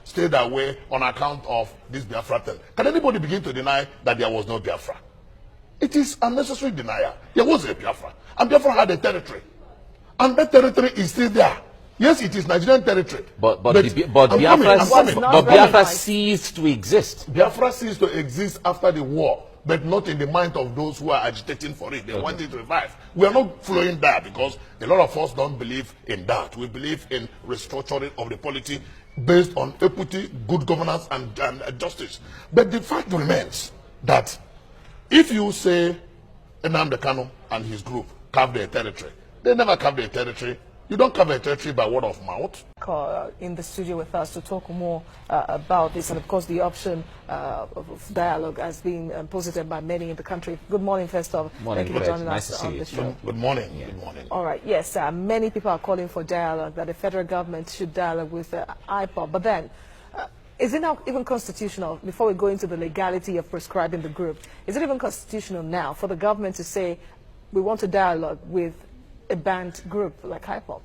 stayed away on account of this Biafra thing. Can anybody begin to deny that there was no Biafra? It is unnecessary denial. There was a Biafra. And Biafra had a territory. And that territory is still there. Yes, it is Nigerian territory. But Biafra ceased to exist. Biafra ceased to exist after the war, but not in the mind of those who are agitating for it. They want it revived. We are not flowing there because a lot of us don't believe in that. We believe in restructuring of the polity based on equity, good governance, and justice. But the fact remains that if you say Nnamdi Kanu and his group carved their territory, they never carved their territory. You don't cover a territory by word of mouth. In the studio with us to talk more about this, and of course the option of dialogue has been posited by many in the country. Good morning, first off. Morning, thank you for joining us on the show. Good morning. Yeah. Good morning. All right. Yes, many people are calling for dialogue, that the federal government should dialogue with IPOB. But then, is it now even constitutional, before we go into the legality of prescribing the group, is it even constitutional now for the government to say we want to dialogue with a banned group like IPOB?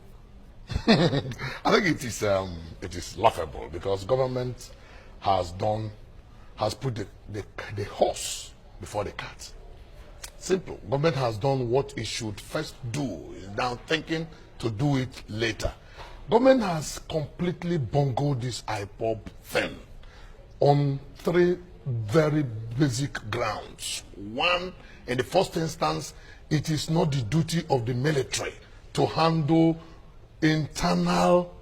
I think it is laughable because government has put the horse before the cat. Simple. Government has done what it should first do. Is now thinking to do it later. Government has completely bungled this IPOB thing on three very basic grounds. One, in the first instance, it is not the duty of the military to handle internal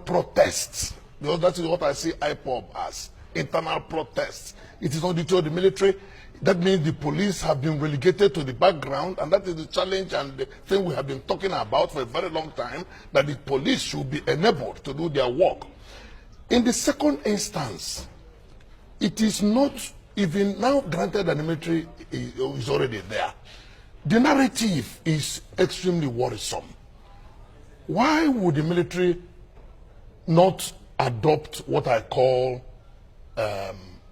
protests. Because that is what I see IPOB as, internal protests. It is not the duty of the military. That means the police have been relegated to the background, and that is the challenge and the thing we have been talking about for a very long time, that the police should be enabled to do their work. In the second instance, it is not even now granted that the military is already there. The narrative is extremely worrisome. Why would the military not adopt what I call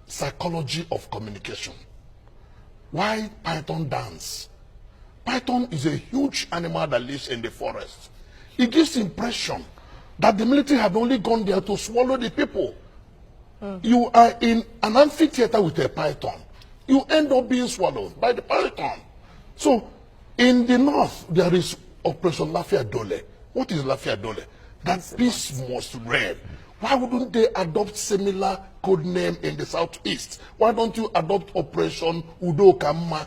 psychology of communication? Why python dance? Python is a huge animal that lives in the forest. It gives the impression that the military have only gone there to swallow the people. You are in an amphitheater with a python. You end up being swallowed by the python. So, in the north, there is Operation Lafia Dole. What is Lafia Dole? That peace must reign. Why wouldn't they adopt similar code name in the southeast? Why don't you adopt Operation Udokama?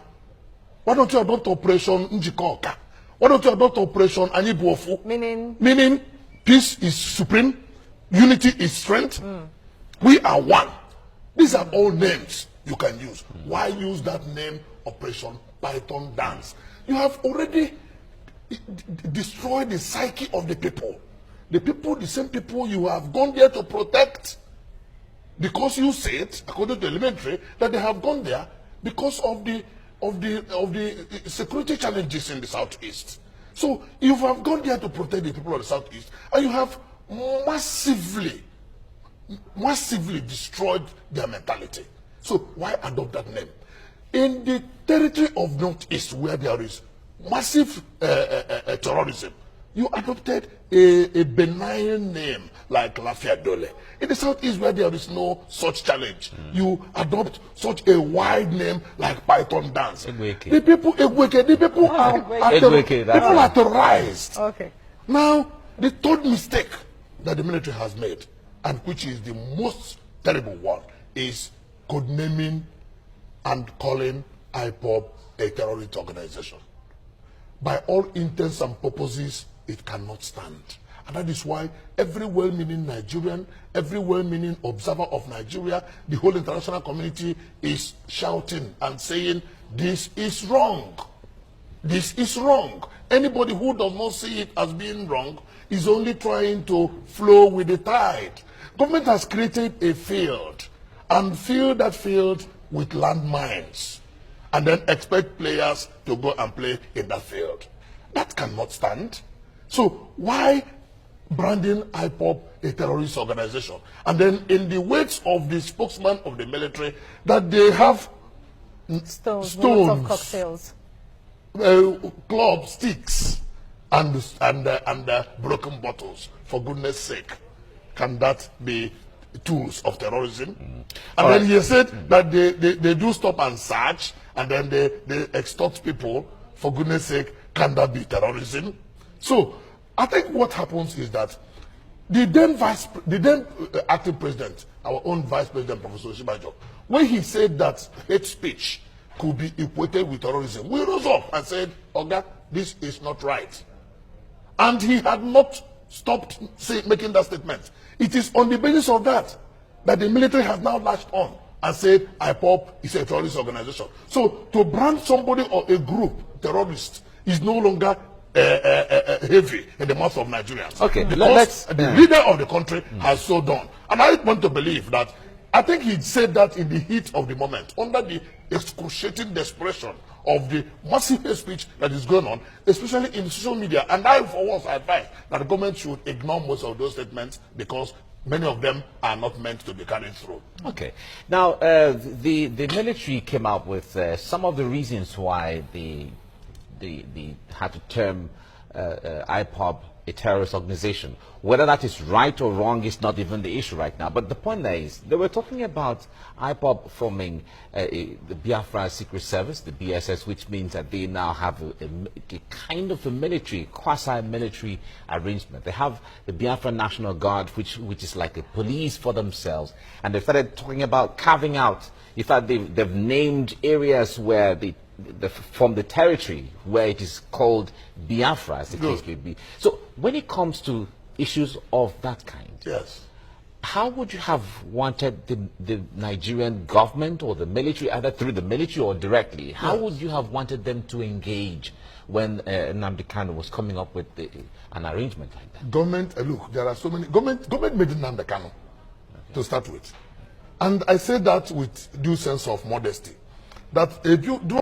Why don't you adopt Operation Njikoka? Why don't you adopt Operation Anibuofu? Meaning peace is supreme, unity is strength. We are one. These are all names you can use. Why use that name, Operation Python Dance? You have already destroyed the psyche of the people. The people, the same people you have gone there to protect, because you said, according to elementary, that they have gone there because of the security challenges in the southeast. So you have gone there to protect the people of the southeast, and you have massively destroyed their mentality. So why adopt that name? In the territory of Northeast, where there is massive terrorism, you adopted a benign name like Lafia Dole. In the Southeast, where there is no such challenge, you adopt such a wide name like Python Dance. The people are terrorized. Okay. Now, the third mistake that the military has made, and which is the most terrible one, is codenaming and calling IPOB a terrorist organization. By all intents and purposes, it cannot stand. And that is why every well-meaning Nigerian, every well-meaning observer of Nigeria, the whole international community is shouting and saying, this is wrong. This is wrong. Anybody who does not see it as being wrong is only trying to flow with the tide. Government has created a field and filled that field with landmines, and then expect players to go and play in that field. That cannot stand. So why branding IPOB a terrorist organization? And then in the words of the spokesman of the military, that they have stones cocktails, club sticks, and broken bottles. For goodness sake, can that be tools of terrorism? And then he said that they do stop and search, and then they extort people. For goodness sake, can that be terrorism? So I think what happens is that the then acting president, our own vice president, Professor Oshibajo, when he said that hate speech could be equated with terrorism, we rose up and said, Oga, this is not right. And he had not stopped making that statement. It is on the basis of that the military has now latched on and said IPOB is a terrorist organization. So to brand somebody or a group terrorist is no longer heavy in the mouth of Nigerians. Okay, because the leader of the country has so done. And I want to believe that, I think he said that in the heat of the moment, under the excruciating desperation of the massive hate speech that is going on, especially in social media. And I, for once, advise that the government should ignore most of those statements because many of them are not meant to be carried through. Okay. Now, the military came out with some of the reasons why they had to term IPOB a terrorist organization. Whether that is right or wrong is not even the issue right now. But the point there is, they were talking about IPOB forming the Biafra Secret Service, the BSS, which means that they now have a kind of a military, quasi-military arrangement. They have the Biafra National Guard, which is like a police for themselves. And they started talking about carving out. In fact, they've named areas where from the territory where it is called Biafra, as the case may be. So when it comes to issues of that kind, yes, how would you have wanted the Nigerian government or the military, either through the military or directly, how would you have wanted them to engage when Nnamdi Kanu was coming up with an arrangement like that? Government, look, there are so many, government made Nnamdi Kanu to start with. And I say that with due sense of modesty, that if you do